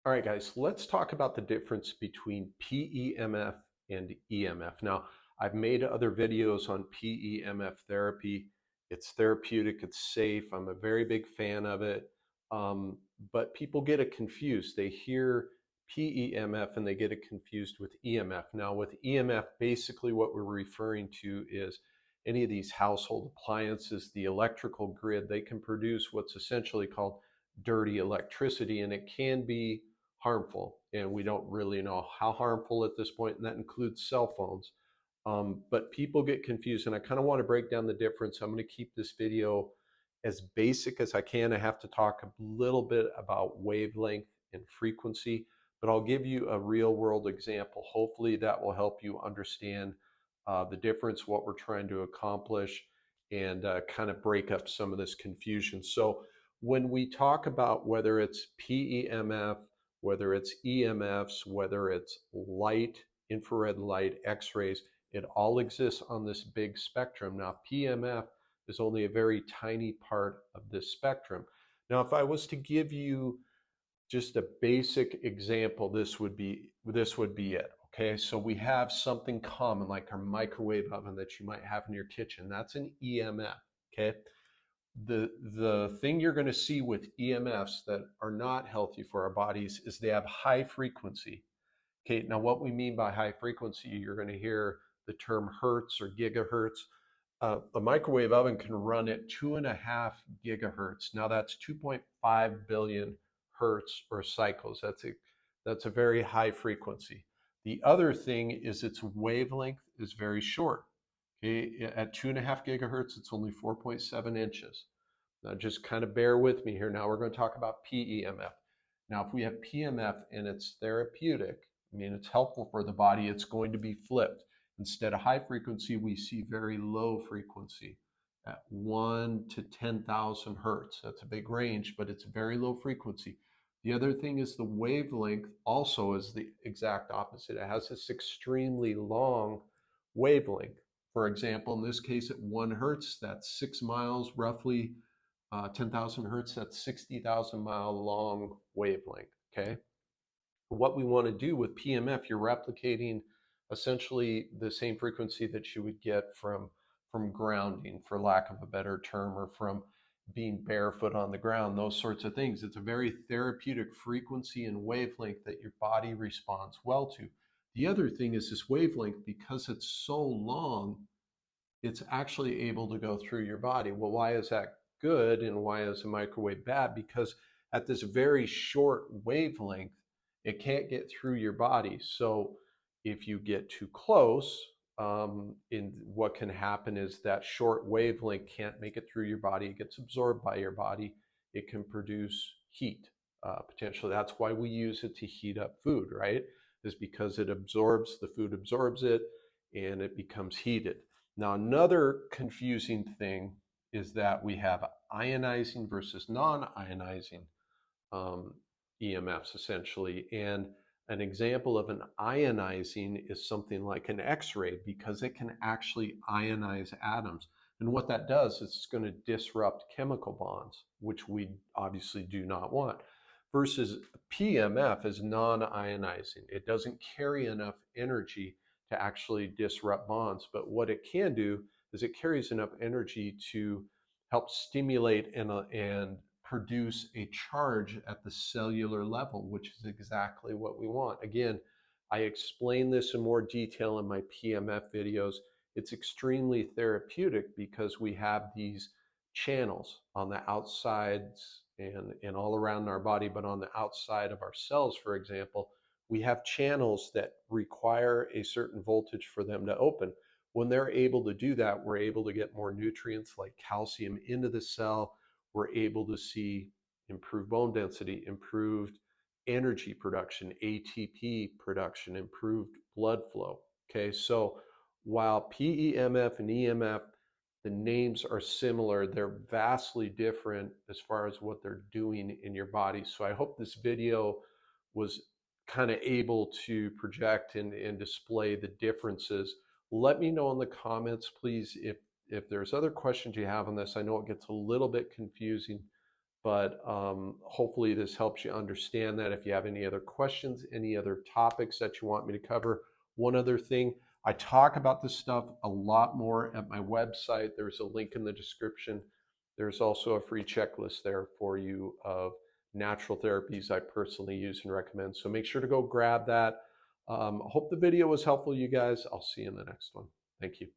All right, guys, let's talk about the difference between PEMF and EMF. Now, I've made other videos on PEMF therapy. It's therapeutic, it's safe. I'm a very big fan of it. But people get it confused. They hear PEMF and they get it confused with EMF. Now, with EMF, basically what we're referring to is any of these household appliances, the electrical grid, they can produce what's essentially called dirty electricity, and it can be harmful, and we don't really know how harmful at this point, and that includes cell phones. But people get confused, and I kind of want to break down the difference. I'm going to keep this video as basic as I can. I have to talk a little bit about wavelength and frequency, but I'll give you a real world example. Hopefully that will help you understand the difference, what we're trying to accomplish, and kind of break up some of this confusion. So when we talk about whether it's PEMF, whether it's EMFs, whether it's light, infrared light, X-rays, it all exists on this big spectrum. Now, PEMF is only a very tiny part of this spectrum. Now, if I was to give you just a basic example, this would be it. Okay, so we have something common like our microwave oven that you might have in your kitchen. That's an EMF. Okay, the thing you're going to see with EMFs that are not healthy for our bodies is they have high frequency. Okay, now what we mean by high frequency, you're going to hear the term hertz or gigahertz. A microwave oven can run at 2.5 gigahertz. Now that's 2.5 billion hertz or cycles. That's a very high frequency. The other thing is its wavelength is very short. Okay, at 2.5 gigahertz, it's only 4.7 inches. Now just kind of bear with me here. Now we're going to talk about PEMF. Now if we have PEMF and it's therapeutic, I mean it's helpful for the body, it's going to be flipped. Instead of high frequency, we see very low frequency at 1 to 10,000 hertz. That's a big range, but it's very low frequency. The other thing is the wavelength also is the exact opposite. It has this extremely long wavelength. For example, in this case at 1 hertz, that's 6 miles, roughly 10,000 hertz, that's 60,000 mile long wavelength, okay? What we want to do with PEMF, you're replicating essentially the same frequency that you would get from grounding, for lack of a better term, or from being barefoot on the ground, those sorts of things. It's a very therapeutic frequency and wavelength that your body responds well to. The other thing is this wavelength, because it's so long, it's actually able to go through your body. Well, why is that good and why is a microwave bad? Because at this very short wavelength, it can't get through your body. So if you get too close, what can happen is that short wavelength can't make it through your body. It gets absorbed by your body. It can produce heat, potentially. That's why we use it to heat up food, right? Is because it absorbs, the food absorbs it, and it becomes heated. Now, another confusing thing is that we have ionizing versus non-ionizing EMFs, essentially. And an example of an ionizing is something like an X-ray, because it can actually ionize atoms. And what that does is it's going to disrupt chemical bonds, which we obviously do not want. Versus PEMF is non-ionizing. It doesn't carry enough energy to actually disrupt bonds. But what it can do is it carries enough energy to help stimulate and produce a charge at the cellular level, which is exactly what we want. Again, I explain this in more detail in my PEMF videos. It's extremely therapeutic because we have these channels on the outsides and all around our body, but on the outside of our cells, for example, we have channels that require a certain voltage for them to open. When they're able to do that, we're able to get more nutrients like calcium into the cell. We're able to see improved bone density, improved energy production, ATP production, improved blood flow. Okay, so while PEMF and EMF, the names are similar, they're vastly different as far as what they're doing in your body. So I hope this video was kind of able to project and display the differences. Let me know in the comments, please, if there's other questions you have on this. I know it gets a little bit confusing, but hopefully this helps you understand that. If you have any other questions, any other topics that you want me to cover. One other thing, I talk about this stuff a lot more at my website. There's a link in the description. There's also a free checklist there for you of natural therapies I personally use and recommend. So make sure to go grab that. Hope the video was helpful, you guys. I'll see you in the next one. Thank you.